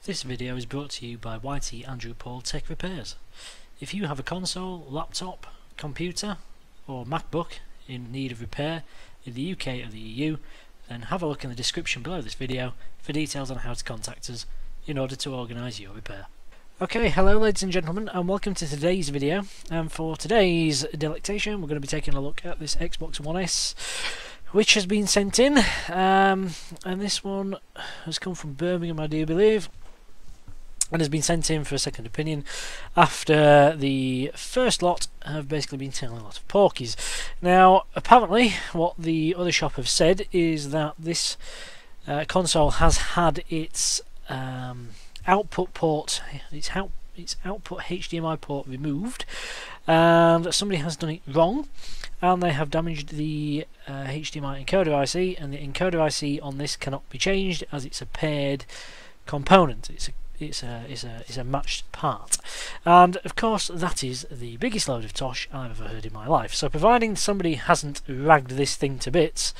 This video is brought to you by YT Andrew Paul Tech Repairs. If you have a console, laptop, computer or MacBook in need of repair in the UK or the EU, then have a look in the description below this video for details on how to contact us in order to organise your repair. Okay, hello ladies and gentlemen, and welcome to today's video. And for today's delectation we're going to be taking a look at this Xbox One S, which has been sent in, and this one has come from Birmingham, I do believe, and has been sent in for a second opinion after the first lot have basically been telling a lot of porkies. Now, apparently, what the other shop have said is that this console has had its output port, its output HDMI port removed, and somebody has done it wrong, and they have damaged the HDMI encoder IC, and the encoder IC on this cannot be changed as it's a paired component. It's a matched part, and of course that is the biggest load of tosh I've ever heard in my life. So providing somebody hasn't ragged this thing to bits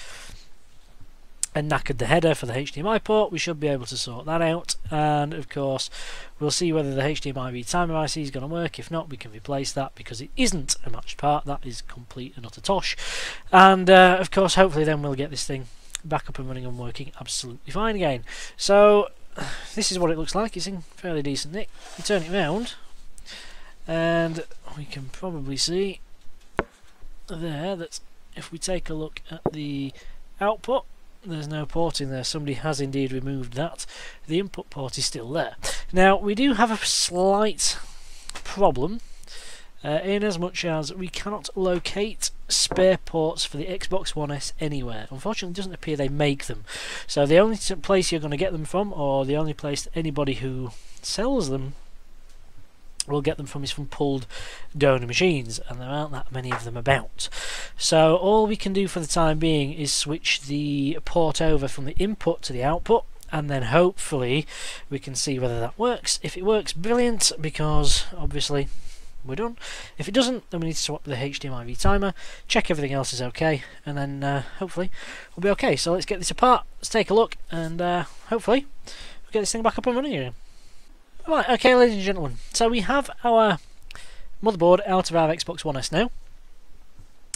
and knackered the header for the HDMI port, we should be able to sort that out, and of course we'll see whether the HDMI retimer IC is going to work. If not, we can replace that because it isn't a matched part. That is complete and utter tosh, and of course hopefully then we'll get this thing back up and running and working absolutely fine again. So this is what it looks like. It's in fairly decent nick. You turn it round and we can probably see there that if we take a look at the output, there's no port in there. Somebody has indeed removed that. The input port is still there. Now we do have a slight problem in as much as we cannot locate spare ports for the Xbox One S anywhere. Unfortunately, it doesn't appear they make them. So the only place you're going to get them from, or the only place anybody who sells them will get them from, is from pulled donor machines, and there aren't that many of them about. So all we can do for the time being is switch the port over from the input to the output, and then hopefully we can see whether that works. If it works, brilliant, because obviously we're done. If it doesn't, then we need to swap the HDMI retimer, check everything else is okay, and then hopefully we'll be okay. So let's get this apart, let's take a look, and hopefully we'll get this thing back up and running again. Right, okay ladies and gentlemen, so we have our motherboard out of our Xbox One S now,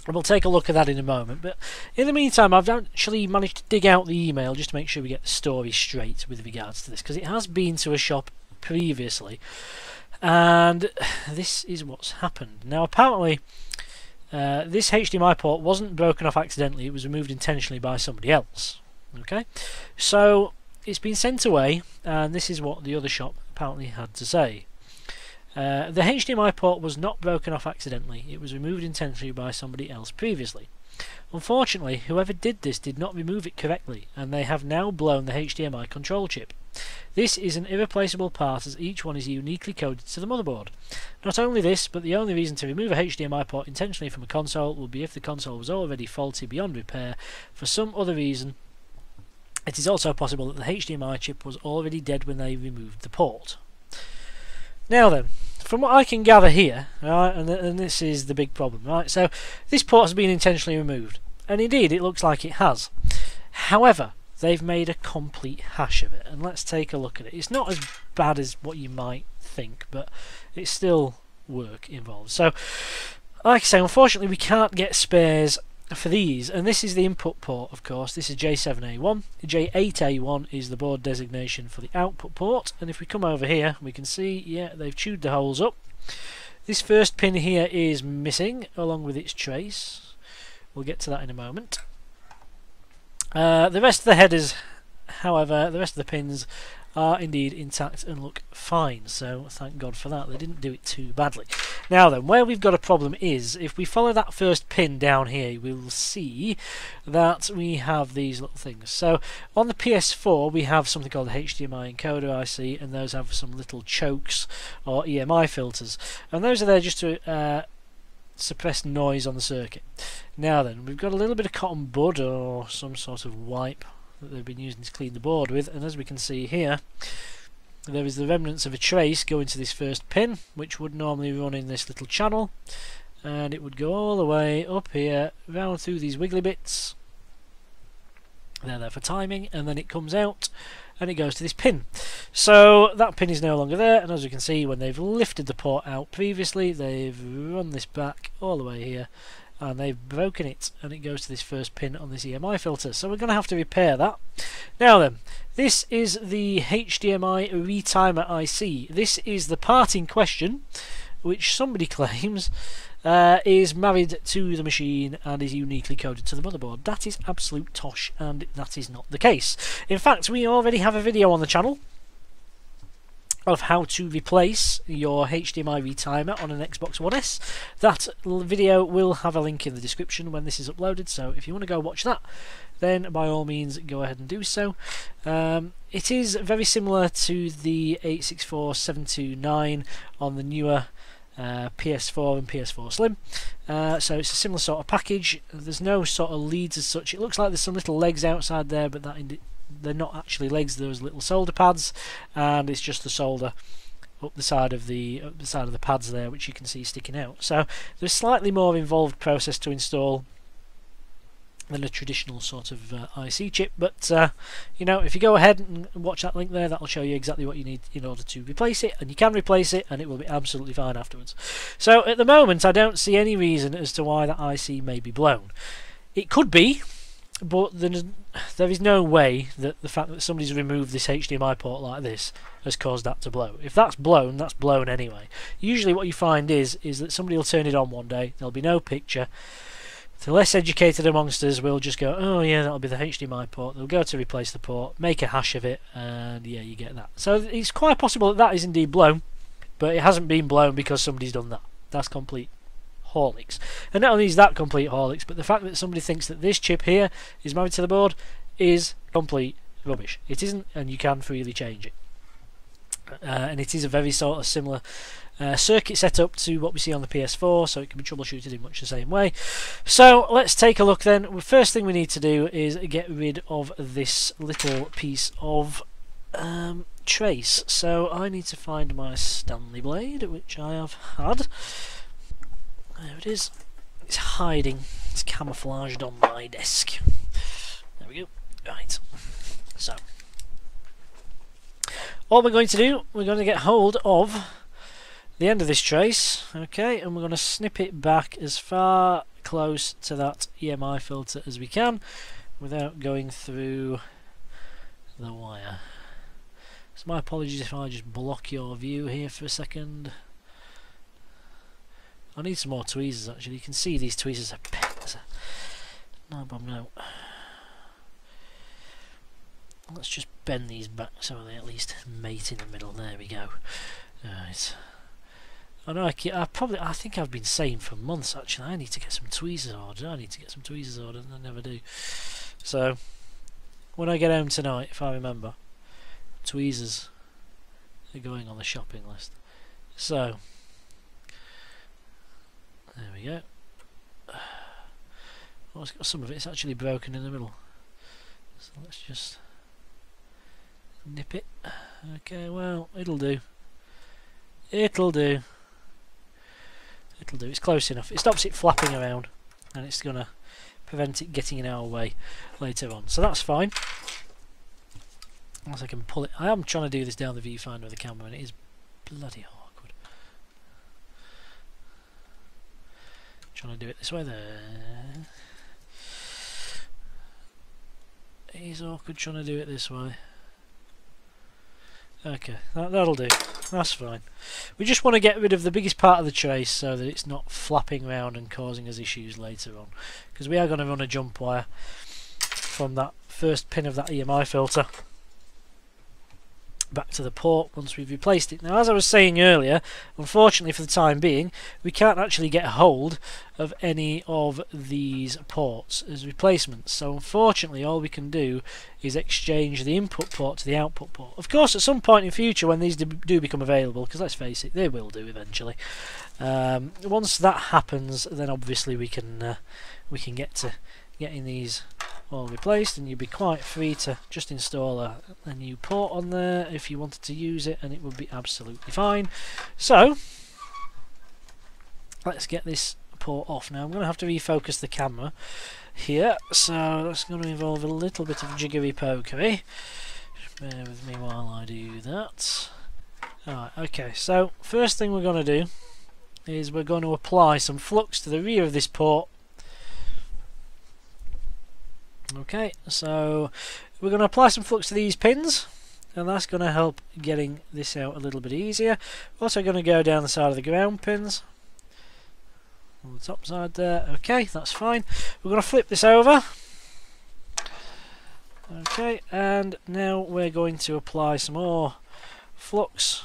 and we'll take a look at that in a moment. But in the meantime, I've actually managed to dig out the email just to make sure we get the story straight with regards to this, because it has been to a shop previously, and this is what's happened. Now apparently this HDMI port wasn't broken off accidentally, it was removed intentionally by somebody else. Okay, so it's been sent away, and this is what the other shop apparently had to say. The HDMI port was not broken off accidentally, it was removed intentionally by somebody else previously. Unfortunately, whoever did this did not remove it correctly, and they have now blown the HDMI control chip. This is an irreplaceable part, as each one is uniquely coded to the motherboard. Not only this, but the only reason to remove a HDMI port intentionally from a console would be if the console was already faulty beyond repair for some other reason. It is also possible that the HDMI chip was already dead when they removed the port. Now then, from what I can gather here, right, and this is the big problem, right? So this port has been intentionally removed, and indeed it looks like it has. However, they've made a complete hash of it, and let's take a look at it. It's not as bad as what you might think, but it's still work involved. So, like I say, unfortunately we can't get spares for these, and this is the input port, of course. This is J7A1. J8A1 is the board designation for the output port, and if we come over here we can see, yeah, they've chewed the holes up. This first pin here is missing along with its trace. We'll get to that in a moment. The rest of the headers, however, the rest of the pins are indeed intact and look fine, so thank God for that. They didn't do it too badly. Now then, where we've got a problem is, if we follow that first pin down here, we'll see that we have these little things. So on the PS4 we have something called the HDMI encoder IC, and those have some little chokes or EMI filters, and those are there just to suppress noise on the circuit. Now then, we've got a little bit of cotton bud or some sort of wipe that they've been using to clean the board with, and as we can see here, there is the remnants of a trace going to this first pin, which would normally run in this little channel, and it would go all the way up here, round through these wiggly bits. They're there for timing, and then it comes out and it goes to this pin. So that pin is no longer there, and as you can see, when they've lifted the port out previously, they've run this back all the way here, and they've broken it, and it goes to this first pin on this EMI filter. So we're going to have to repair that. Now then, this is the HDMI retimer IC. This is the part in question, which somebody claims is married to the machine and is uniquely coded to the motherboard. That is absolute tosh, and that is not the case. In fact, we already have a video on the channel of how to replace your HDMI retimer on an Xbox One S. That video will have a link in the description when this is uploaded, so if you want to go watch that, then by all means go ahead and do so. It is very similar to the 864729 on the newer PS4 and PS4 Slim, so it's a similar sort of package. There's no sort of leads as such. It looks like there's some little legs outside there, but they're not actually legs. Those little solder pads, and it's just the solder up the side of the pads there, which you can see sticking out. So there's a slightly more involved process to install than a traditional sort of IC chip, but you know, if you go ahead and watch that link there, that'll show you exactly what you need in order to replace it, and you can replace it and it will be absolutely fine afterwards. So at the moment I don't see any reason as to why that IC may be blown. It could be, but there is no way that the fact that somebody's removed this HDMI port like this has caused that to blow. If that's blown anyway. Usually what you find is that somebody will turn it on one day, there'll be no picture. The less educated amongst us will just go, oh yeah, that'll be the HDMI port. They'll go to replace the port, make a hash of it, and yeah, you get that. So it's quite possible that that is indeed blown, but it hasn't been blown because somebody's done that. That's complete Horlicks. And not only is that complete Horlicks, but the fact that somebody thinks that this chip here is married to the board is complete rubbish. It isn't, and you can freely change it. And it is a very sort of similar circuit setup to what we see on the PS4, so it can be troubleshooted in much the same way. So let's take a look then. The first thing we need to do is get rid of this little piece of trace. So I need to find my Stanley blade, which I have had. There it is. It's hiding. It's camouflaged on my desk. There we go. Right. So all we're going to do, we're going to get hold of the end of this trace, okay, and we're going to snip it back as far close to that EMI filter as we can without going through the wire. So my apologies if I just block your view here for a second. I need some more tweezers actually. You can see these tweezers are no problem now. Let's just bend these back so they at least mate in the middle. There we go. Right. I know I think I've been saying for months actually I need to get some tweezers ordered. And I never do. So when I get home tonight, if I remember, tweezers are going on the shopping list. So there we go. Well, some of it's actually broken in the middle. So let's just nip it. Okay, well, it'll do. It'll do. It's close enough. It stops it flapping around, and it's going to prevent it getting in our way later on. So that's fine. Unless I can pull it. I am trying to do this down the viewfinder of the camera, and it is bloody awkward. Trying to do it this way there. It is awkward trying to do it this way. Okay, that'll do. That's fine. We just want to get rid of the biggest part of the trace so that it's not flapping around and causing us issues later on. Because we are going to run a jump wire from that first pin of that EMI filter back to the port once we've replaced it. Now, as I was saying earlier, unfortunately for the time being, we can't actually get hold of any of these ports as replacements. So unfortunately all we can do is exchange the input port to the output port. Of course, at some point in future when these do become available, because let's face it, they will do eventually, once that happens, then obviously we can get to getting these all replaced, and you'd be quite free to just install a new port on there if you wanted to use it, and it would be absolutely fine. So let's get this port off. Now I'm going to have to refocus the camera here, so that's going to involve a little bit of jiggery pokery. Bear with me while I do that. Alright, okay, so first thing we're going to do is we're going to apply some flux to the rear of this port. Okay, so we're going to apply some flux to these pins, and that's going to help getting this out a little bit easier. We're also going to go down the side of the ground pins on the top side there. Okay, that's fine. We're going to flip this over. Okay, and now we're going to apply some more flux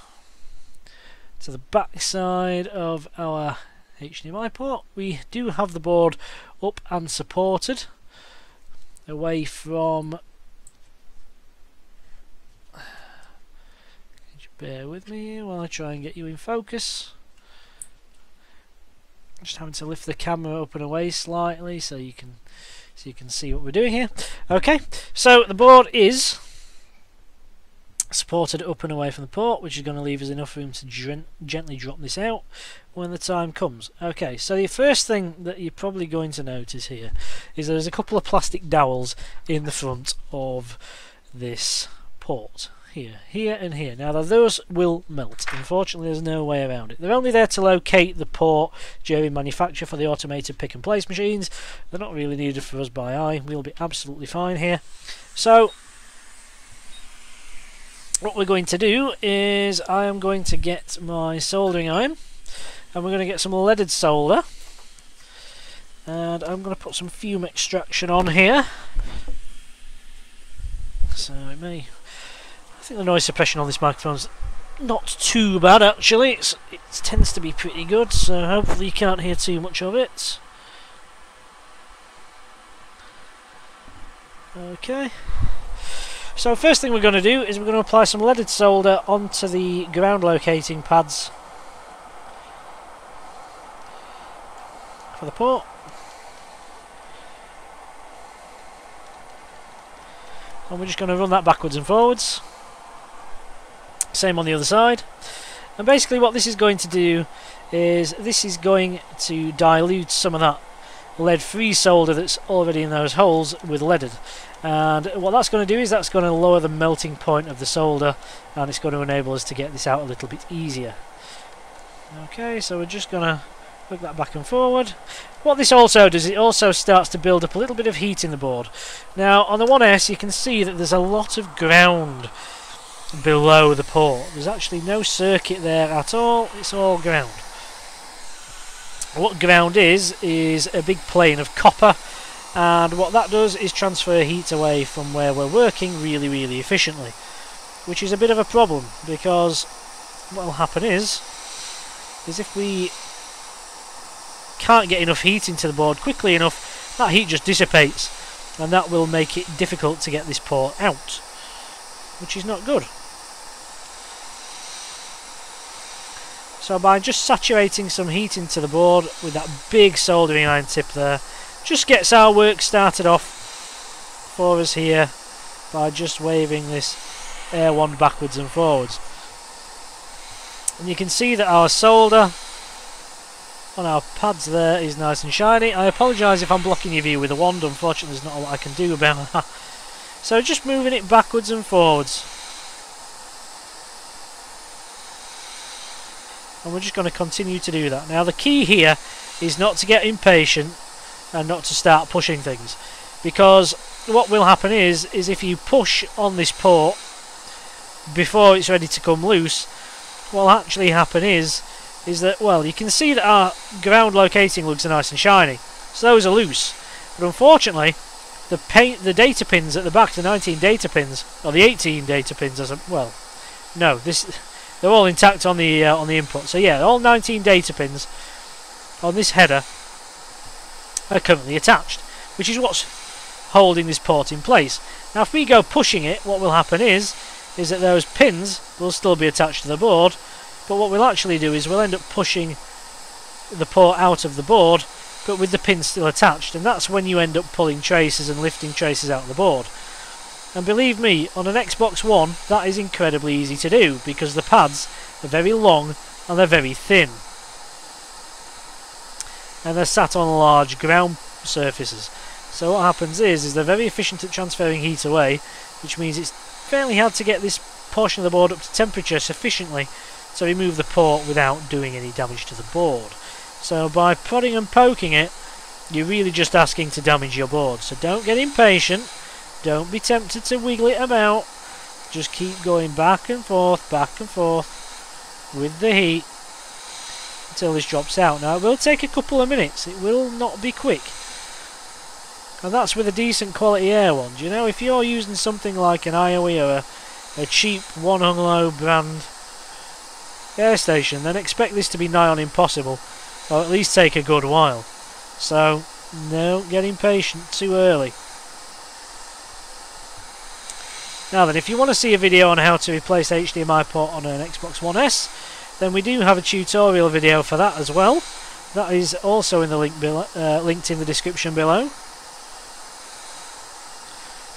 to the back side of our HDMI port. We do have the board up and supported away from, bear with me while I try and get you in focus. Just having to lift the camera up and away slightly so you can see what we're doing here. Okay, so the board is supported up and away from the port, which is going to leave us enough room to gently drop this out when the time comes. Okay, so the first thing that you're probably going to notice here is there's a couple of plastic dowels in the front of this port. Here and here. Now those will melt. Unfortunately, there's no way around it. They're only there to locate the port during manufacture for the automated pick and place machines. They're not really needed for us by eye. We'll be absolutely fine here. So what we're going to do is I am going to get my soldering iron, and we're going to get some leaded solder, and I'm going to put some fume extraction on here. So it may, I think the noise suppression on this microphone's not too bad actually. It tends to be pretty good, so hopefully you can't hear too much of it. Okay. So first thing we're going to do is we're going to apply some leaded solder onto the ground locating pads for the port. And we're just going to run that backwards and forwards. Same on the other side. And basically what this is going to do is this is going to dilute some of that lead-free solder that's already in those holes with leaded. And what that's going to do is that's going to lower the melting point of the solder, and it's going to enable us to get this out a little bit easier. Okay, so we're just going to work that back and forward. What this also does, it also starts to build up a little bit of heat in the board. Now on the 1S you can see that there's a lot of ground below the port. There's actually no circuit there at all, it's all ground. What ground is a big plane of copper, and what that does is transfer heat away from where we're working really efficiently, which is a bit of a problem, because what will happen is if we can't get enough heat into the board quickly enough, that heat just dissipates, and that will make it difficult to get this port out, which is not good. So by just saturating some heat into the board with that big soldering iron tip there, just gets our work started off for us here by just waving this air wand backwards and forwards. And you can see that our solder on our pads there is nice and shiny. I apologise if I'm blocking your view with a wand, unfortunately there's not a lot I can do about that. So just moving it backwards and forwards. And we're just going to continue to do that. Now the key here is not to get impatient and not to start pushing things, because what will happen is if you push on this port before it's ready to come loose, what will actually happen is that, well, you can see that our ground locating looks nice and shiny, so those are loose, but unfortunately the data pins at the back, the 19 data pins, or the 18 data pins, well, no, they're all intact on the input. So yeah, all 19 data pins on this header are currently attached, which is what's holding this port in place. Now if we go pushing it, what will happen is that those pins will still be attached to the board, but what we'll actually do is we'll end up pushing the port out of the board, but with the pins still attached, and that's when you end up pulling traces and lifting traces out of the board. And believe me, on an Xbox One that is incredibly easy to do, because the pads are very long and they're very thin, and they're sat on large ground surfaces. So what happens is they're very efficient at transferring heat away, which means it's fairly hard to get this portion of the board up to temperature sufficiently to remove the port without doing any damage to the board. So by prodding and poking it, you're really just asking to damage your board. So don't get impatient, don't be tempted to wiggle it about, just keep going back and forth with the heat until this drops out. Now it will take a couple of minutes, it will not be quick. And that's with a decent quality air one. You know, if you're using something like an IOE or a cheap One Hung Low brand air station, then expect this to be nigh on impossible, or at least take a good while. So, no, get impatient too early. Now then, if you want to see a video on how to replace HDMI port on an Xbox One S, then we do have a tutorial video for that as well. That is also in the link below, linked in the description below.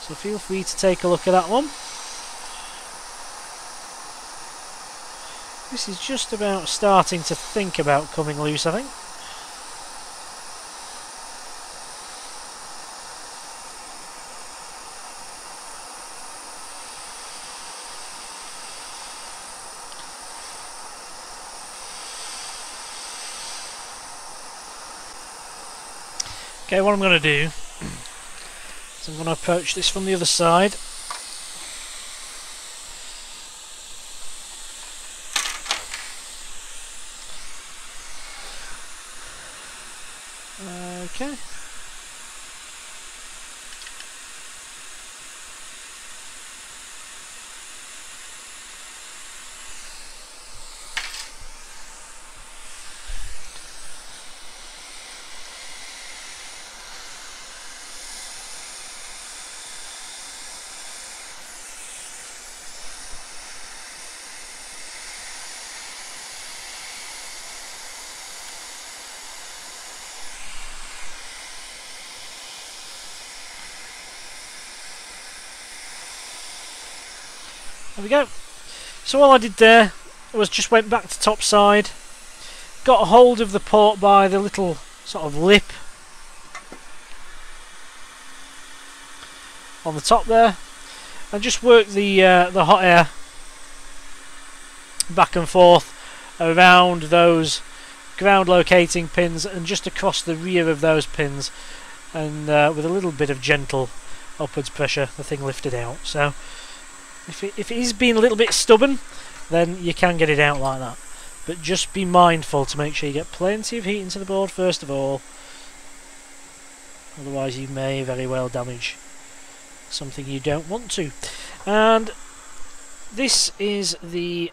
So feel free to take a look at that one. This is just about starting to think about coming loose, I think. Okay, what I'm going to do is I'm going to approach this from the other side. Okay. There we go. So all I did there was just went back to top side, got a hold of the port by the little sort of lip on the top there, and just worked the hot air back and forth around those ground locating pins and just across the rear of those pins, and with a little bit of gentle upwards pressure the thing lifted out. So if it is being a little bit stubborn, then you can get it out like that. But just be mindful to make sure you get plenty of heat into the board first of all. Otherwise you may very well damage something you don't want to. And this is the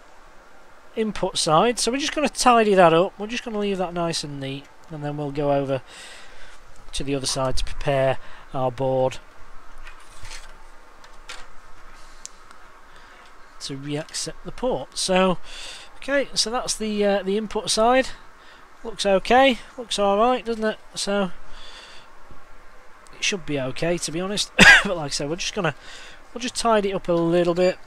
input side, so we're just going to tidy that up. We're just going to leave that nice and neat, and then we'll go over to the other side to prepare our board to re-accept the port. So okay, so that's the input side. Looks okay, looks alright, doesn't it? So it should be okay, to be honest. But like I said, we'll just tidy it up a little bit.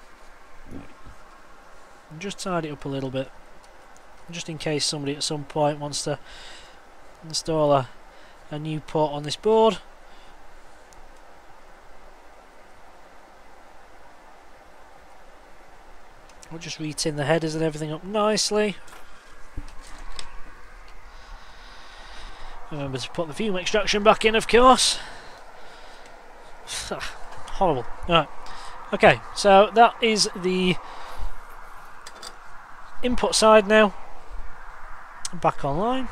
Just tidy it up a little bit, just in case somebody at some point wants to install a new port on this board. We'll just re-tin the headers and everything up nicely. Remember to put the fume extraction back in, of course. Horrible. Right. Okay, so that is the input side now. Back online.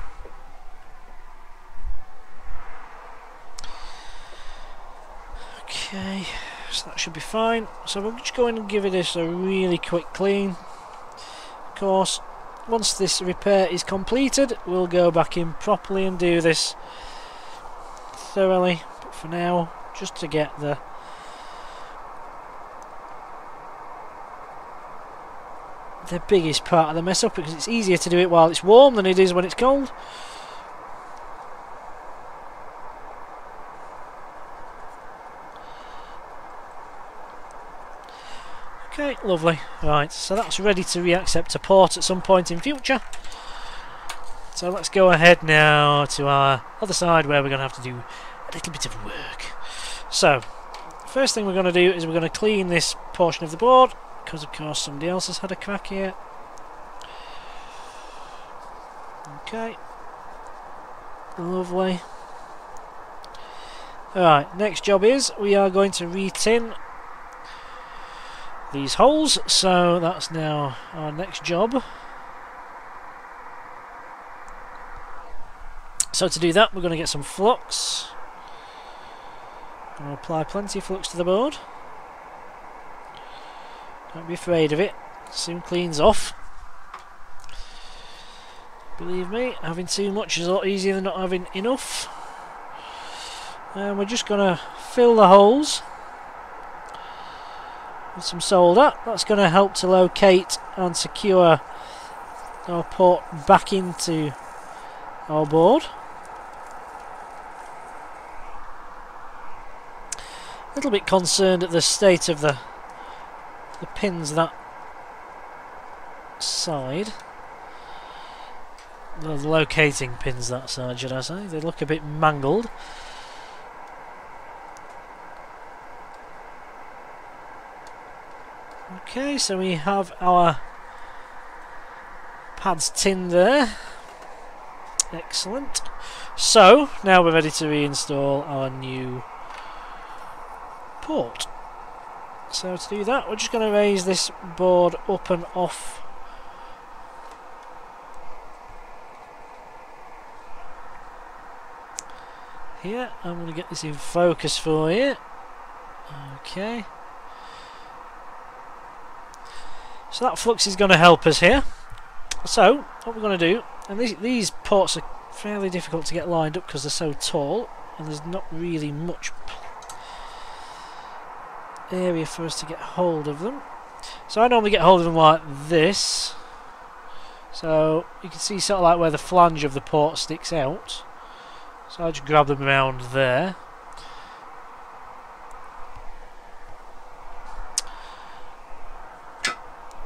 Okay, so that should be fine. So we'll just go in and give it a really quick clean. Of course, once this repair is completed, we'll go back in properly and do this thoroughly. But for now, just to get the biggest part of the mess up, because it's easier to do it while it's warm than it is when it's cold. Okay, lovely. Right, so that's ready to re-accept a port at some point in future. So let's go ahead now to our other side where we're going to have to do a little bit of work. So, first thing we're going to do is we're going to clean this portion of the board, because of course somebody else has had a crack here. Okay. Lovely. Alright, next job is we are going to re-tin these holes, so that's now our next job. So to do that, we're going to get some flux. I'll apply plenty of flux to the board. Don't be afraid of it, it soon cleans off. Believe me, having too much is a lot easier than not having enough. And we're just going to fill the holes with some solder. That's going to help to locate and secure our port back into our board. A little bit concerned at the state of the pins that side. The locating pins that side, should I say. They look a bit mangled. Okay, so we have our pads tinned there. Excellent. So, now we're ready to reinstall our new port. So to do that, we're just going to raise this board up and off here. I'm going to get this in focus for you. Okay. So that flux is going to help us here. So what we're going to do, and these ports are fairly difficult to get lined up because they're so tall and there's not really much area for us to get hold of them. So I normally get hold of them like this. So you can see sort of like where the flange of the port sticks out. So I just grab them around there.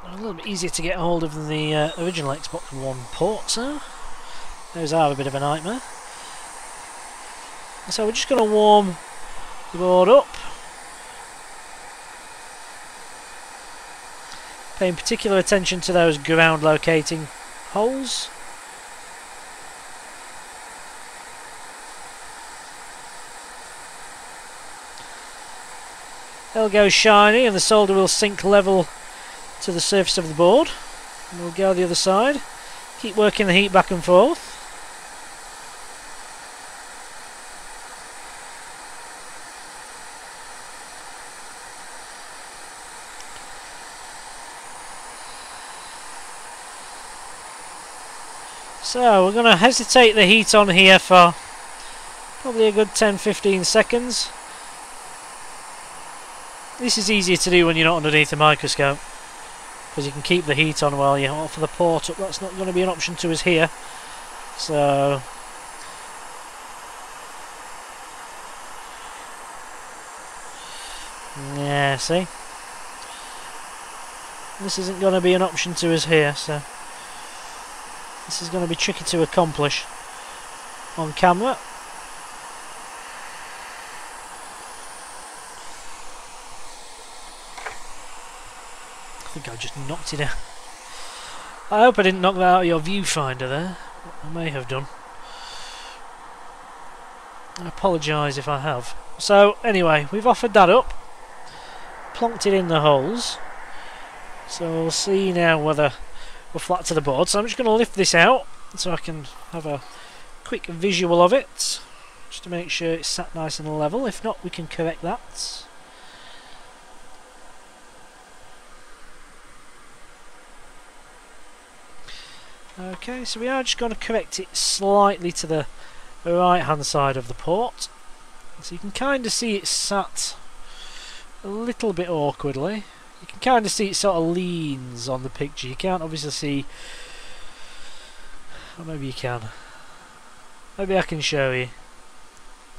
A little bit easier to get hold of than the original Xbox One ports, so those are a bit of a nightmare. So we're just going to warm the board up, paying particular attention to those ground locating holes. They'll go shiny and the solder will sink level to the surface of the board. And we'll go the other side. Keep working the heat back and forth. So we're going to hesitate the heat on here for probably a good 10-15 seconds. This is easier to do when you're not underneath a microscope, because you can keep the heat on while you offer the port up. That's not going to be an option to us here. So yeah, see? This isn't going to be an option to us here, so this is going to be tricky to accomplish on camera. I think I just knocked it out. I hope I didn't knock that out of your viewfinder there. I may have done. I apologise if I have. So anyway, we've offered that up, plonked it in the holes. So we'll see now whether we're flat to the board. So I'm just going to lift this out so I can have a quick visual of it, just to make sure it's sat nice and level. If not, we can correct that. Okay, so we are just going to correct it slightly to the right hand side of the port. So you can kind of see it sat a little bit awkwardly. You can kind of see it sort of leans on the picture. You can't obviously see, or maybe you can. Maybe I can show you.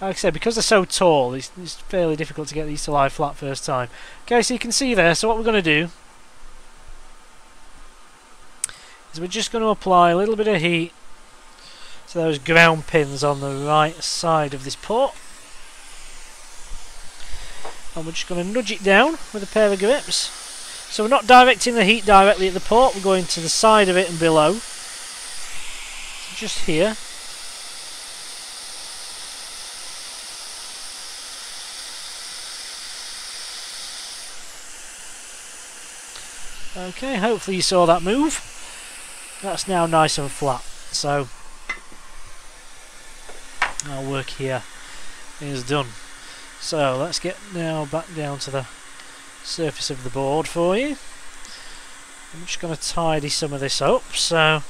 Like I said, because they're so tall, it's fairly difficult to get these to lie flat first time. Okay, so you can see there, so what we're going to do is we're just going to apply a little bit of heat to those ground pins on the right side of this port. and we're just going to nudge it down with a pair of grips. So we're not directing the heat directly at the port, we're going to the side of it and below. So just here. Okay, hopefully you saw that move. That's now nice and flat. So our work here is done. So let's get now back down to the surface of the board for you. I'm just going to tidy some of this up. So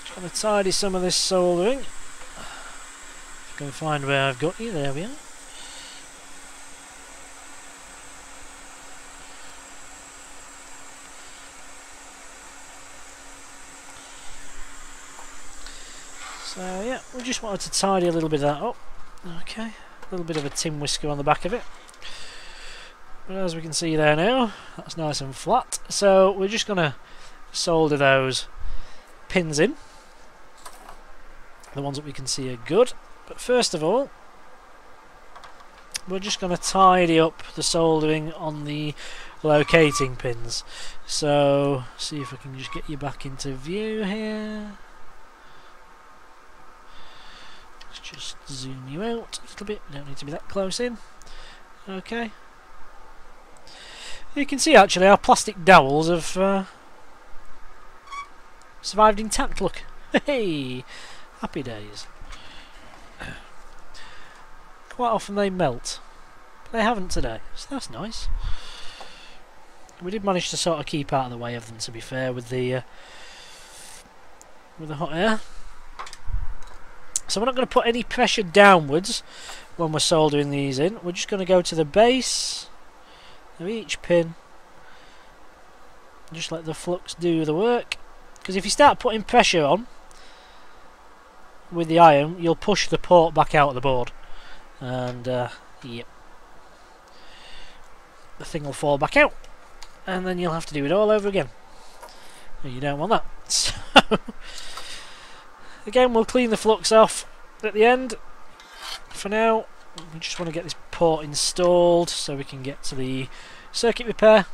just going to tidy some of this soldering. If I can find where I've got you, there we are. So yeah, we just wanted to tidy a little bit of that up. Okay, a little bit of a tin whisker on the back of it. But as we can see there now, that's nice and flat. So we're just going to solder those pins in. The ones that we can see are good. But first of all, we're just going to tidy up the soldering on the locating pins. So see if I can just get you back into view here. Just zoom you out a little bit, you don't need to be that close in. Okay. You can see actually our plastic dowels have survived intact, look. Hey! Happy days. Quite often they melt, but they haven't today, so that's nice. We did manage to sort of keep out of the way of them, to be fair, with the hot air. So we're not going to put any pressure downwards when we're soldering these in. We're just going to go to the base of each pin. Just let the flux do the work. Because if you start putting pressure on with the iron, you'll push the port back out of the board. And, yep. The thing will fall back out. And then you'll have to do it all over again. And you don't want that. So again, we'll clean the flux off at the end. For now, we just want to get this port installed so we can get to the circuit repair.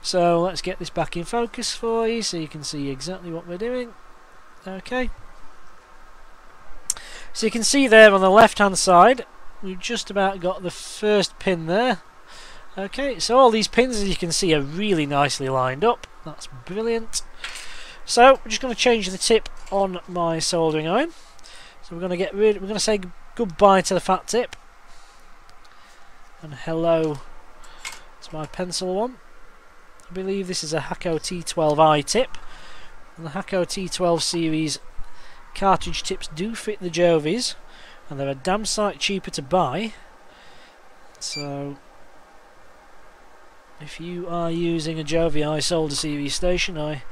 So let's get this back in focus for you so you can see exactly what we're doing. Okay. So you can see there on the left hand side, we've just about got the first pin there. Okay, so all these pins, as you can see, are really nicely lined up. That's brilliant. So we're just going to change the tip on my soldering iron. So we're going to say goodbye to the fat tip and hello to my pencil one. I believe this is a Hakko T12i tip, and the Hakko T12 series cartridge tips do fit the Jovies, and they're a damn sight cheaper to buy. So if you are using a Jovi solder series station, I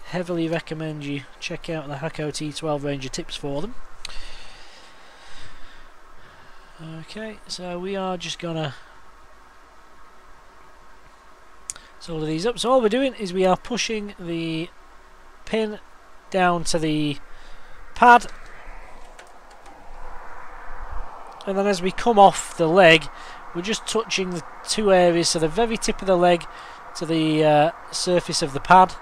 heavily recommend you check out the Hakko T12 range of tips for them. Okay, so we are just gonna solder these up. So all we're doing is we are pushing the pin down to the pad, and then as we come off the leg, we're just touching the two areas, so the very tip of the leg to the surface of the pad,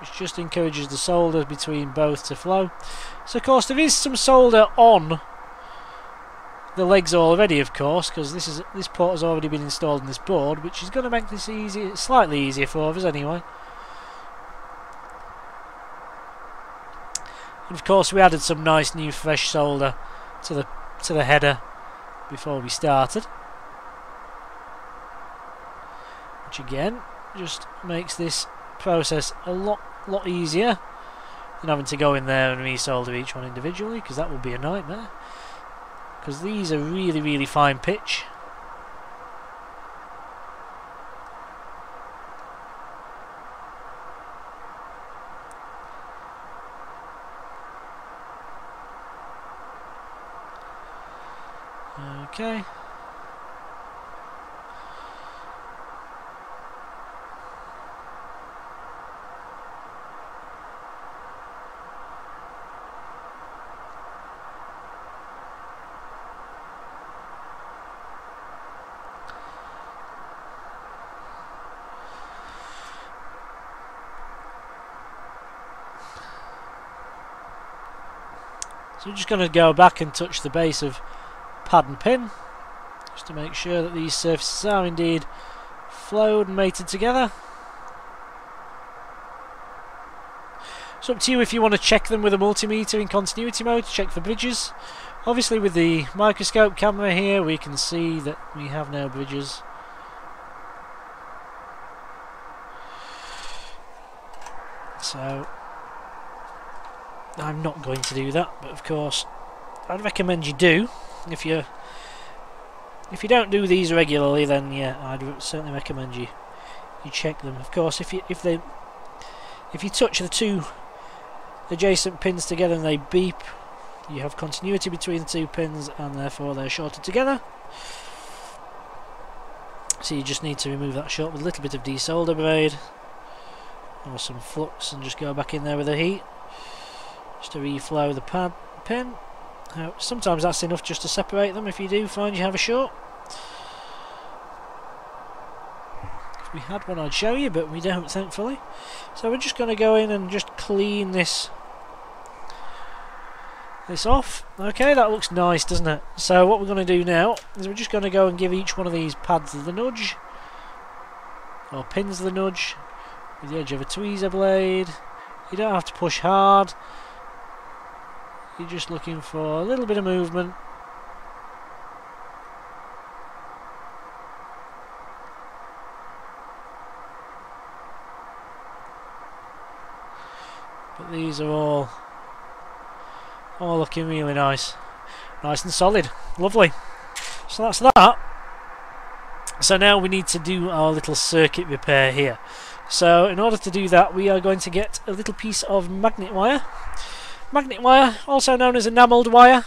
which just encourages the solder between both to flow. So of course there is some solder on the legs already, of course, because this port has already been installed in this board, which is going to make this slightly easier for us anyway. And of course we added some nice new fresh solder to the header before we started, which again just makes this process a lot easier than having to go in there and resolder each one individually, because that would be a nightmare, because these are really fine pitch. Okay. So we're just going to go back and touch the base of pad and pin, just to make sure that these surfaces are indeed flowed and mated together. It's up to you if you want to check them with a multimeter in continuity mode to check for bridges. Obviously with the microscope camera here we can see that we have no bridges. So I'm not going to do that, but of course I'd recommend you do. If you don't do these regularly, then yeah, I'd certainly recommend you check them. Of course, if you touch the two adjacent pins together and they beep, you have continuity between the two pins and therefore they're shorted together. So you just need to remove that short with a little bit of desolder braid or some flux and just go back in there with the heat just to reflow the pin. Sometimes that's enough just to separate them if you do find you have a short. If we had one I'd show you, but we don't, thankfully. So we're just going to go in and just clean this off. Okay, that looks nice, doesn't it? So what we're going to do now is we're just going to go and give each one of these pads the nudge, or pins the nudge, with the edge of a tweezer blade. You don't have to push hard. You're just looking for a little bit of movement. But these are all looking really nice. Nice and solid. Lovely. So that's that. So now we need to do our little circuit repair here. So in order to do that, we are going to get a little piece of magnet wire. Magnet wire, also known as enamelled wire.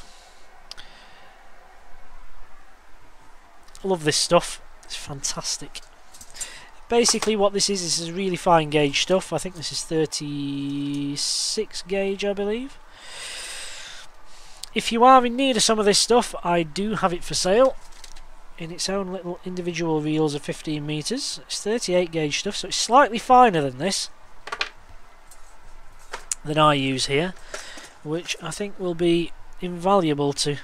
I love this stuff. It's fantastic. Basically what this is really fine gauge stuff. I think this is 36 gauge, I believe. If you are in need of some of this stuff, I do have it for sale in its own little individual reels of 15 meters. It's 38 gauge stuff, so it's slightly finer than this, than I use here, which I think will be invaluable to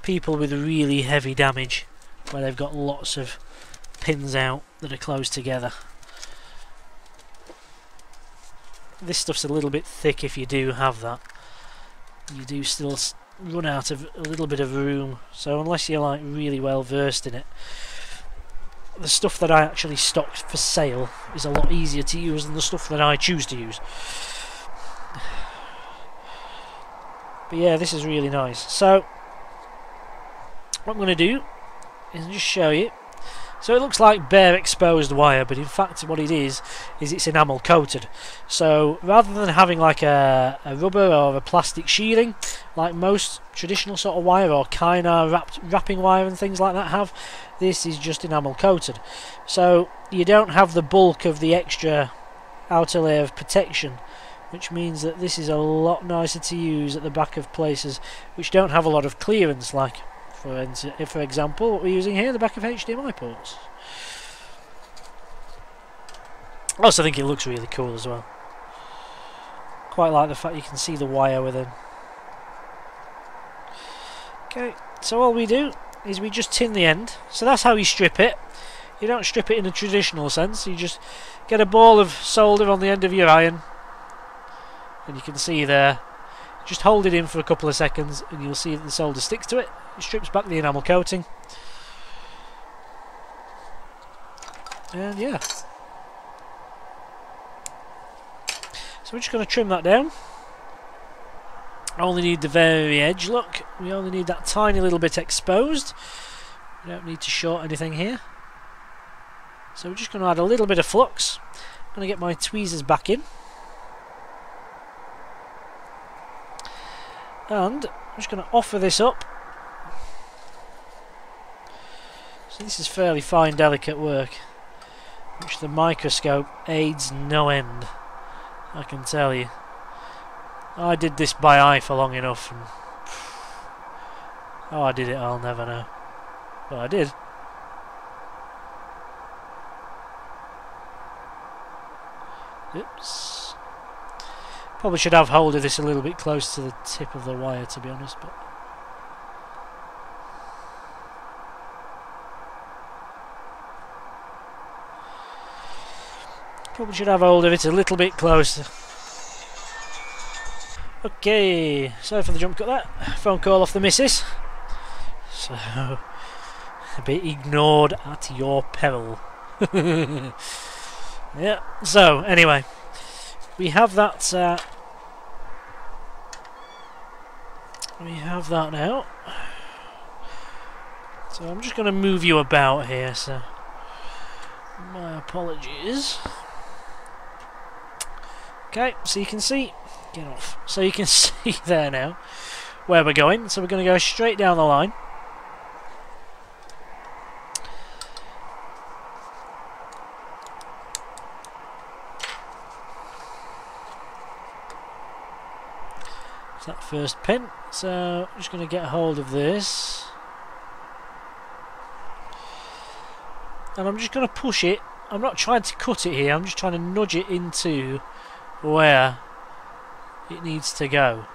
people with really heavy damage, where they've got lots of pins out that are close together. This stuff's a little bit thick if you do have that. You do still run out of a little bit of room, so unless you're like really well versed in it, the stuff that I actually stocked for sale is a lot easier to use than the stuff that I choose to use. But yeah, this is really nice. So what I'm going to do is just show you. So it looks like bare exposed wire, but in fact what it is it's enamel coated. So rather than having like a rubber or a plastic sheathing like most traditional sort of wire or Kynar wrapping wire and things like that have, this is just enamel coated. So you don't have the bulk of the extra outer layer of protection, which means that this is a lot nicer to use at the back of places which don't have a lot of clearance, like for example what we're using here, the back of HDMI ports. I also think it looks really cool as well. Quite like the fact you can see the wire within. Okay, so all we do is we just tin the end. So that's how you strip it. You don't strip it in a traditional sense, you just get a ball of solder on the end of your iron, and you can see there, just hold it in for a couple of seconds and you'll see that the solder sticks to it. It strips back the enamel coating, and yeah, so we're just going to trim that down. I only need the very edge, look, we only need that tiny little bit exposed. We don't need to short anything here. So we're just going to add a little bit of flux. I'm going to get my tweezers back in, and I'm just going to offer this up. So this is fairly fine, delicate work, which the microscope aids no end, I can tell you. I did this by eye for long enough, and how I did it I'll never know, but I did. Oops. Probably should have hold of this a little bit close to the tip of the wire, to be honest, but probably should have hold of it a little bit closer. Okay, sorry for the jump cut there. Phone call off the missus. So, a bit ignored at your peril. Yeah, so, anyway. We have that now. So I'm just going to move you about here, so my apologies. Okay, so you can see, get off. So you can see there now where we're going. So we're going to go straight down the line. That first pin, so I'm just going to get a hold of this and I'm just going to push it. I'm not trying to cut it here, I'm just trying to nudge it into where it needs to go.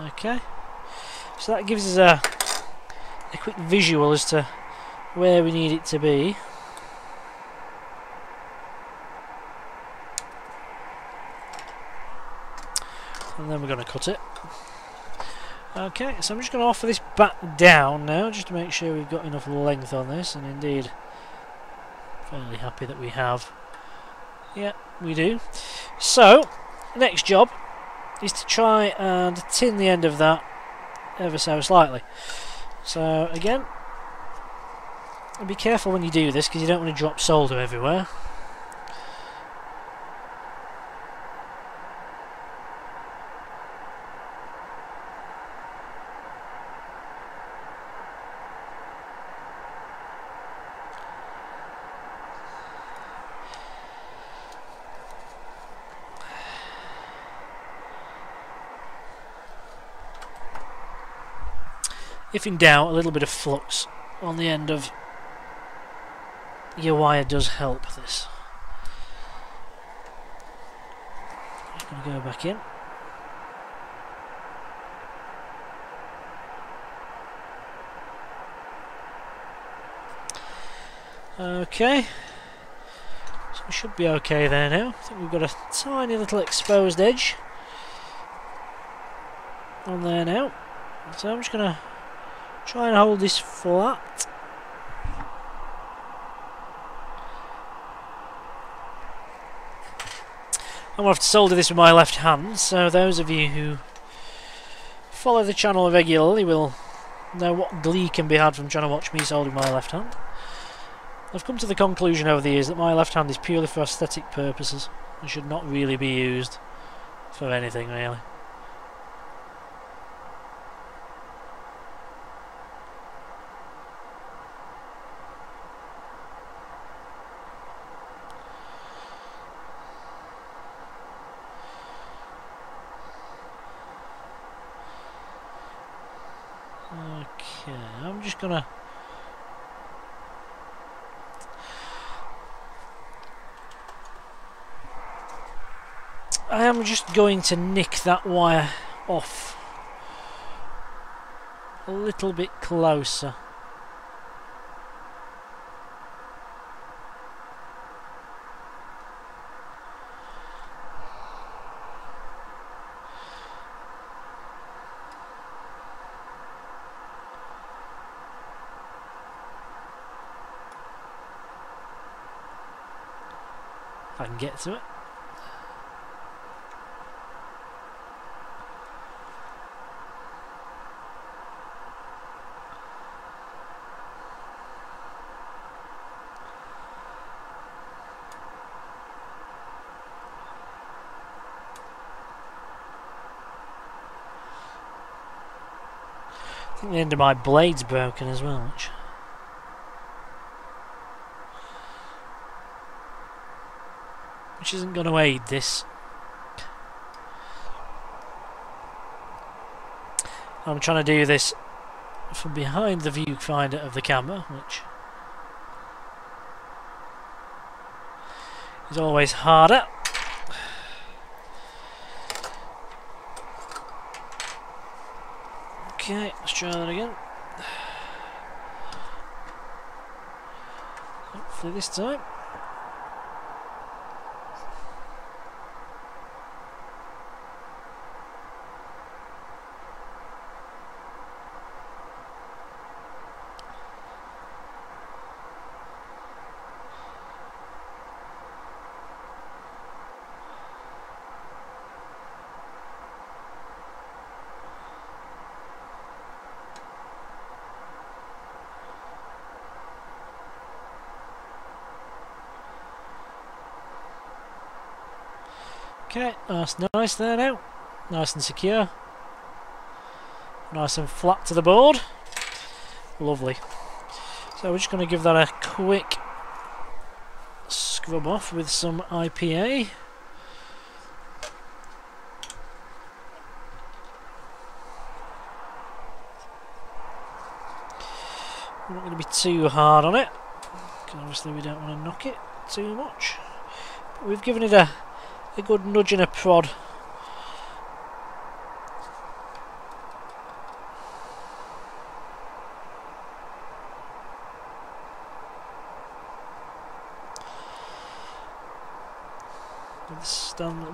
Okay, so that gives us a quick visual as to where we need it to be. And then we're going to cut it. Okay, so I'm just going to offer this back down now, just to make sure we've got enough length on this, and indeed, fairly happy that we have. Yeah, we do. So, next job is to try and tin the end of that ever so slightly. So, again, and be careful when you do this because you don't want to drop solder everywhere. If in doubt, a little bit of flux on the end of your wire does help this. Just going to go back in. Okay, so we should be okay there now. I think we've got a tiny little exposed edge on there now. So I'm just going to try and hold this flat. I'm going to have to solder this with my left hand, so those of you who follow the channel regularly will know what glee can be had from trying to watch me soldering my left hand. I've come to the conclusion over the years that my left hand is purely for aesthetic purposes and should not really be used for anything really. Okay, I'm just gonna to nick that wire off a little bit closer. If I can get to it. I think the end of my blade's broken as well, which isn't going to aid this. I'm trying to do this from behind the viewfinder of the camera, which is always harder. Okay, let's try that again. Hopefully this time. Okay, that's nice there now. Nice and secure. Nice and flat to the board. Lovely. So we're just going to give that a quick scrub off with some IPA. We're not going to be too hard on it, because obviously we don't want to knock it too much. But we've given it a good nudge and a prod.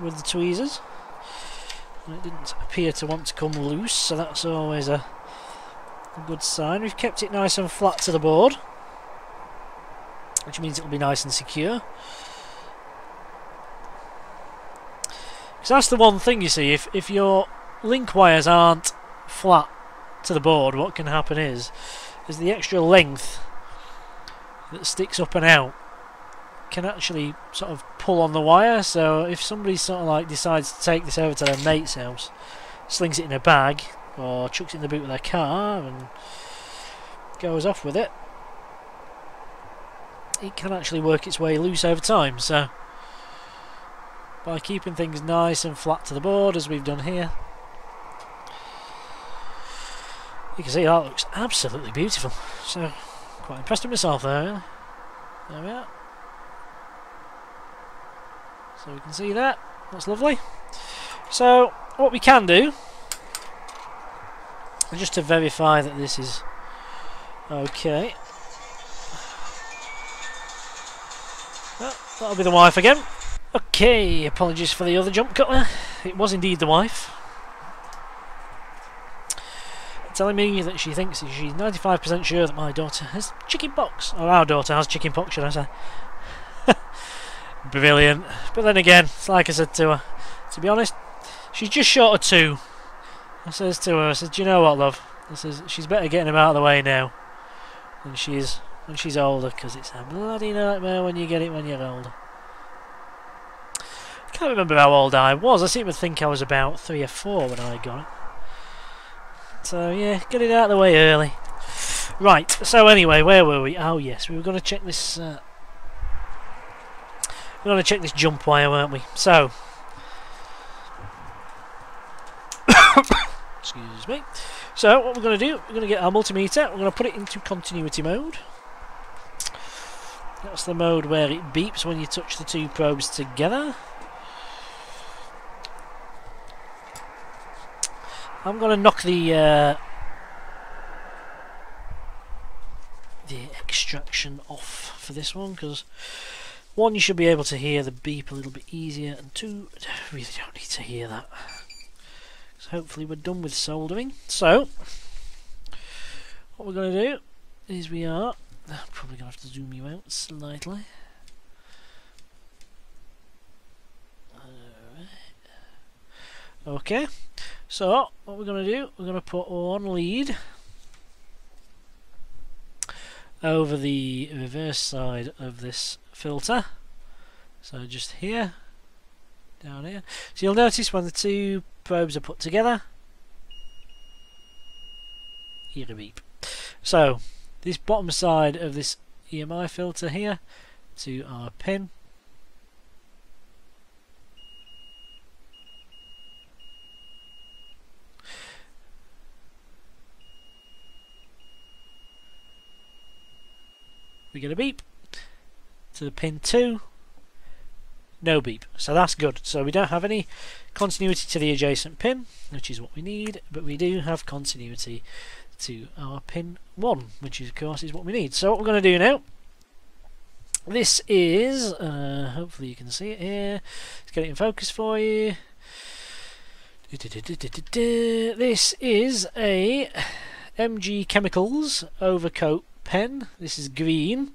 With the tweezers, and it didn't appear to want to come loose, so that's always a good sign. We've kept it nice and flat to the board, which means it'll be nice and secure. Because that's the one thing, you see, if your link wires aren't flat to the board, what can happen is the extra length that sticks up and out can actually sort of pull on the wire. So if somebody sort of like decides to take this over to their mate's house, slings it in a bag or chucks it in the boot of their car and goes off with it, it can actually work its way loose over time. So by keeping things nice and flat to the board, as we've done here, you can see that looks absolutely beautiful. So quite impressed with myself there, really. There we are. So we can see that. That's lovely. So what we can do, just to verify that this is okay. Well, that'll be the wife again. Okay, apologies for the other jump cut there. It was indeed the wife. Telling me that she thinks she's 95% sure that my daughter has chicken pox. Or our daughter has chicken pox, should I say. Brilliant. But then again, it's like I said to her, to be honest, she's just short of 2. I says to her, I said, do you know what, love? I says, she's better getting him out of the way now than she is when she's older, because it's a bloody nightmare when you get it when you're older. I can't remember how old I was. I seem to think I was about 3 or 4 when I got it. So yeah, get it out of the way early. Right, so anyway, where were we? Oh yes, we were going to check this... we're going to check this jump wire, weren't we? So, excuse me. So, what we're going to do, we're going to get our multimeter, we're going to put it into continuity mode. That's the mode where it beeps when you touch the 2 probes together. I'm going to knock the extraction off for this one, because 1, you should be able to hear the beep a little bit easier, and 2, I really don't need to hear that. So hopefully we're done with soldering. So, what we're going to do is we are... I'm probably going to have to zoom you out slightly. Okay, so what we're going to do, we're going to put 1 lead over the reverse side of this filter. So just here, down here. So you'll notice when the 2 probes are put together, hear a beep. So this bottom side of this EMI filter here to our pin. we get a beep. To the pin 2, no beep. So that's good. So we don't have any continuity to the adjacent pin, which is what we need, but we do have continuity to our pin 1, which is, of course, is what we need. So what we're going to do now, this is, hopefully you can see it here, let's get it in focus for you. This is a MG Chemicals overcoat pen. This is green.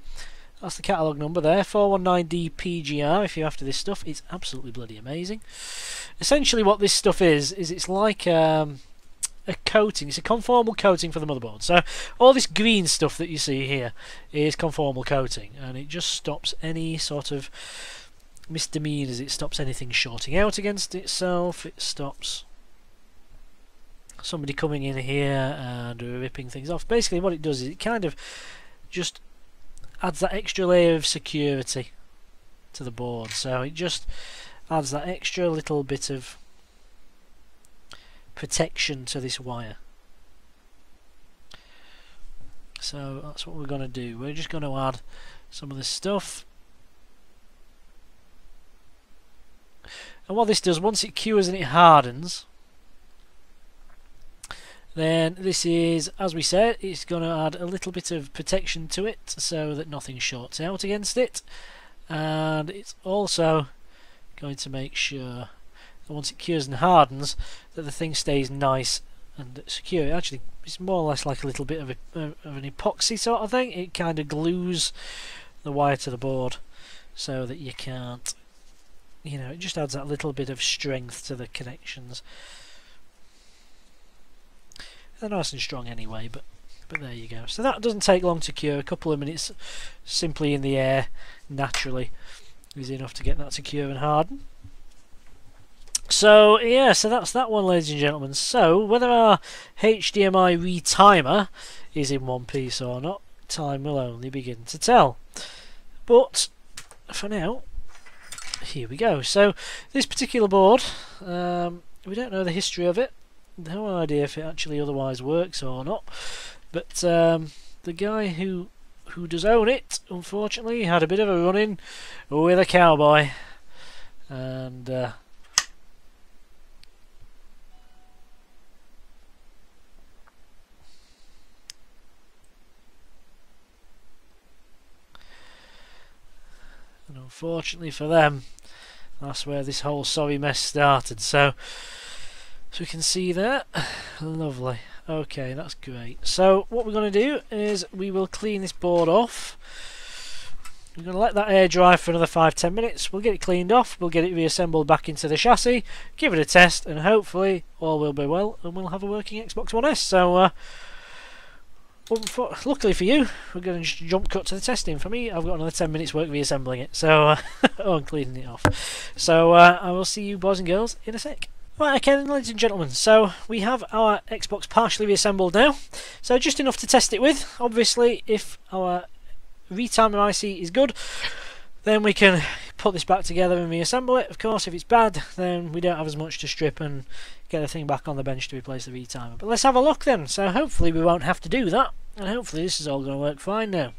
That's the catalogue number there, 419D-PGR. If you're after this stuff, it's absolutely bloody amazing. Essentially what this stuff is it's like a coating. It's a conformal coating for the motherboard. So all this green stuff that you see here is conformal coating, and it just stops any sort of misdemeanors. It stops anything shorting out against itself. It stops somebody coming in here and ripping things off. Basically what it does is it kind of just adds that extra layer of security to the board. So it just adds that extra little bit of protection to this wire. So that's what we're going to do. We're just going to add some of this stuff. And what this does, once it cures and it hardens, then this is, as we said, it's going to add a little bit of protection to it so that nothing shorts out against it, and it's also going to make sure that once it cures and hardens that the thing stays nice and secure. Actually, it's more or less like a little bit of an epoxy sort of thing. It kind of glues the wire to the board so that you can't, you know, it just adds that little bit of strength to the connections. They're nice and strong anyway, but there you go. So that doesn't take long to cure. A couple of minutes simply in the air naturally is enough to get that to cure and harden. So yeah, so that's that one, ladies and gentlemen. So whether our HDMI retimer is in one piece or not, time will only begin to tell. But for now, here we go. So this particular board, we don't know the history of it. No idea if it actually otherwise works or not, but the guy who does own it, unfortunately, had a bit of a run-in with a cowboy, and unfortunately for them, that's where this whole sorry mess started. So we can see that. Lovely. Okay, that's great. So what we're going to do is we will clean this board off. We're going to let that air dry for another 5-10 minutes. We'll get it cleaned off. We'll get it reassembled back into the chassis. Give it a test, and hopefully all will be well, and we'll have a working Xbox One S. So luckily for you, we're going to just jump cut to the testing. For me, I've got another 10 minutes work reassembling it. So and cleaning it off. So I will see you boys and girls in a sec. Right, okay then, ladies and gentlemen, so we have our Xbox partially reassembled now, so just enough to test it with. Obviously, if our retimer IC is good, then we can put this back together and reassemble it. Of course, if it's bad, then we don't have as much to strip and get the thing back on the bench to replace the retimer. But let's have a look then. So hopefully we won't have to do that, and hopefully this is all going to work fine now.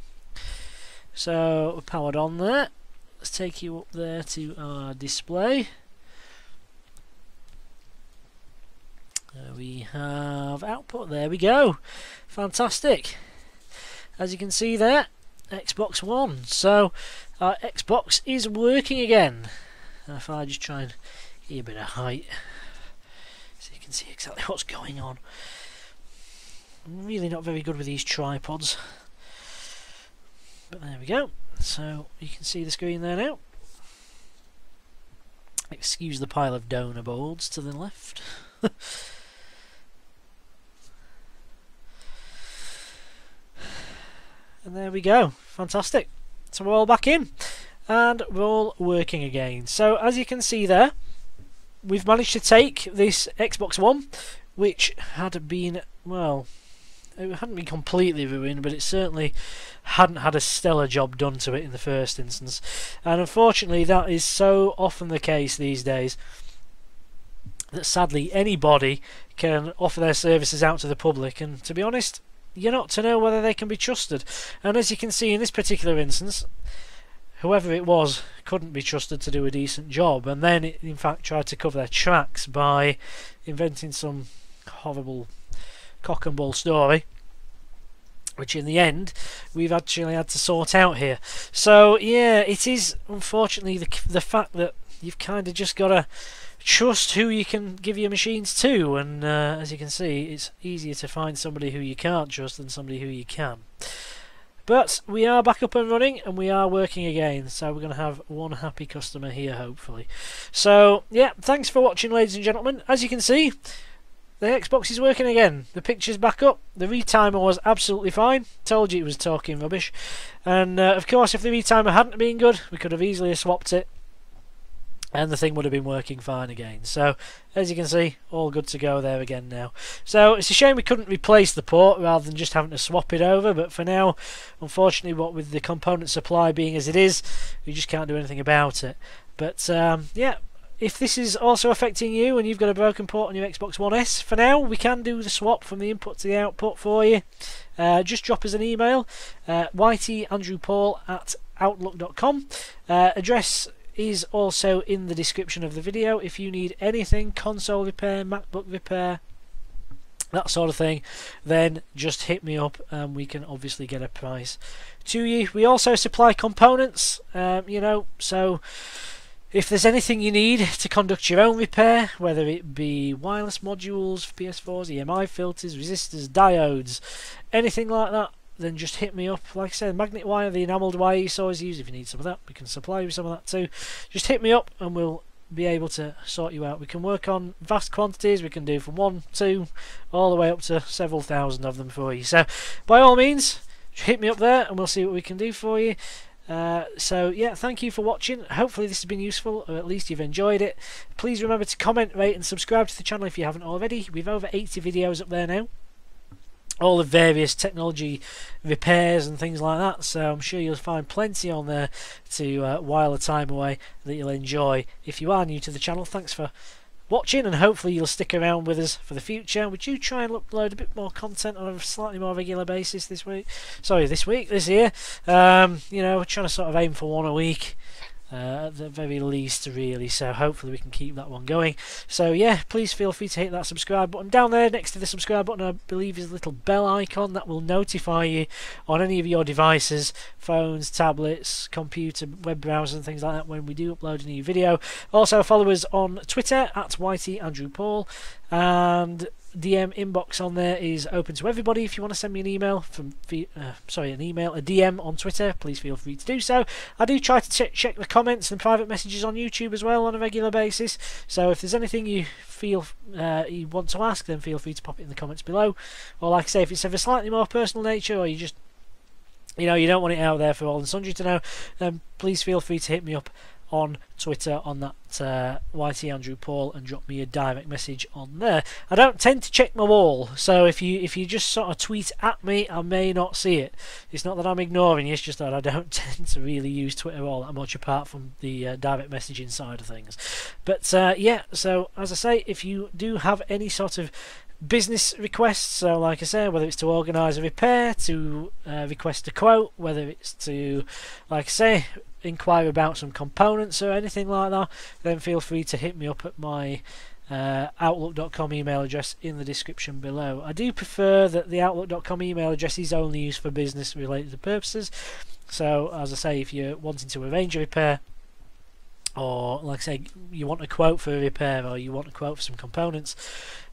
So we're powered on there. Let's take you up there to our display. We have output, there we go, fantastic. As you can see there, Xbox One. So our Xbox is working again. If I just try and get a bit of height so you can see exactly what's going on. I'm really not very good with these tripods, but there we go. So you can see the screen there now. Excuse the pile of donor boards to the left. And there we go, fantastic. So we're all back in and we're all working again. So as you can see there, we've managed to take this Xbox One, which had been, well, it hadn't been completely ruined, but it certainly hadn't had a stellar job done to it in the first instance. And unfortunately that is so often the case these days, that sadly anybody can offer their services out to the public, and to be honest, you're not to know whether they can be trusted. And as you can see in this particular instance, whoever it was couldn't be trusted to do a decent job, and then it in fact tried to cover their tracks by inventing some horrible cock and bull story, which in the end we've actually had to sort out here. So yeah, it is unfortunately the fact that you've kind of just got to trust who you can give your machines to, and as you can see, it's easier to find somebody who you can't trust than somebody who you can. But we are back up and running, and we are working again, so we're going to have one happy customer here, hopefully. So yeah, thanks for watching, ladies and gentlemen. As you can see, the Xbox is working again. The picture's back up. The retimer was absolutely fine. Told you it was talking rubbish. And of course, if the retimer hadn't been good, we could have easily swapped it, and the thing would have been working fine again. So as you can see, all good to go there again now. So it's a shame we couldn't replace the port rather than just having to swap it over, but for now, unfortunately, what with the component supply being as it is, we just can't do anything about it. But yeah, if this is also affecting you and you've got a broken port on your Xbox One S, for now we can do the swap from the input to the output for you. Just drop us an email, whiteyandrewpaul@outlook.com. Address is also in the description of the video. If you need anything, console repair, MacBook repair, that sort of thing, then just hit me up and we can obviously get a price to you. We also supply components, you know, so if there's anything you need to conduct your own repair, whether it be wireless modules, PS4s, EMI filters, resistors, diodes, anything like that, then just hit me up. Like I said, magnet wire, the enamelled wire you saw is used. If you need some of that, we can supply you with some of that too. Just hit me up and we'll be able to sort you out. We can work on vast quantities. We can do from 1, 2, all the way up to several thousand of them for you. So by all means, hit me up there and we'll see what we can do for you. So yeah, thank you for watching. Hopefully this has been useful, or at least you've enjoyed it. Please remember to comment, rate and subscribe to the channel if you haven't already. We've over 80 videos up there now, all the various technology repairs and things like that, so I'm sure you'll find plenty on there to while the time away that you'll enjoy. If you are new to the channel, thanks for watching, and hopefully you'll stick around with us for the future. We do try and upload a bit more content on a slightly more regular basis this year. You know, we're trying to sort of aim for one a week at the very least, really, so hopefully we can keep that one going. So yeah, please feel free to hit that subscribe button down there. Next to the subscribe button, I believe, is a little bell icon that will notify you on any of your devices, phones, tablets, computer, web browser and things like that when we do upload a new video. Also follow us on Twitter @whiteyandrewpaul, and DM inbox on there is open to everybody. If you want to send me an email a DM on Twitter, please feel free to do so. I do try to check the comments and private messages on YouTube as well on a regular basis, so if there's anything you feel you want to ask, then feel free to pop it in the comments below. Or like I say, if it's of a slightly more personal nature, or you just, you know, you don't want it out there for all and sundry to know, then please feel free to hit me up on Twitter on that whiteyandrewpaul and drop me a direct message on there. I don't tend to check my wall, so if you just sort of tweet at me, I may not see it. It's not that I'm ignoring you, it's just that I don't tend to really use Twitter all that much apart from the direct messaging side of things. But yeah, so as I say, if you do have any sort of business requests, so like I say, whether it's to organise a repair, to request a quote, whether it's to, like I say, inquire about some components or anything like that, then feel free to hit me up at my outlook.com email address in the description below. I do prefer that the outlook.com email address is only used for business related purposes, so as I say, if you're wanting to arrange a repair, or like I say, you want a quote for a repair, or you want a quote for some components,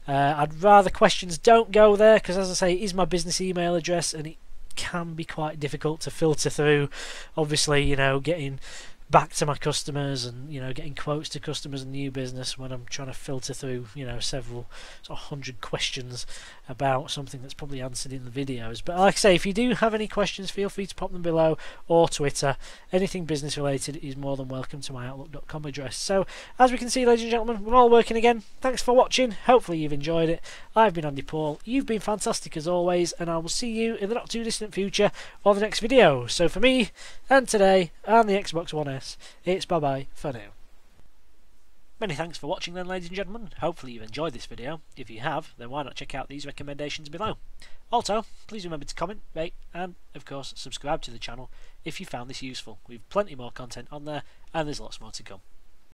I'd rather questions don't go there, because as I say, it is my business email address and it can be quite difficult to filter through. Obviously, you know, getting back to my customers and, you know, getting quotes to customers and new business when I'm trying to filter through, you know, several sort of 100 questions about something that's probably answered in the videos. But like I say, if you do have any questions, feel free to pop them below, or Twitter. Anything business related is more than welcome to my outlook.com address. So as we can see, ladies and gentlemen, we're all working again. Thanks for watching. Hopefully you've enjoyed it. I've been Andy Paul. You've been fantastic as always, and I will see you in the not too distant future or the next video. So for me and today and the Xbox One S, it's bye bye for now. Many thanks for watching then, ladies and gentlemen. Hopefully you've enjoyed this video. If you have, then why not check out these recommendations below. Also, please remember to comment, rate, and of course subscribe to the channel if you found this useful. We've plenty more content on there, and there's lots more to come.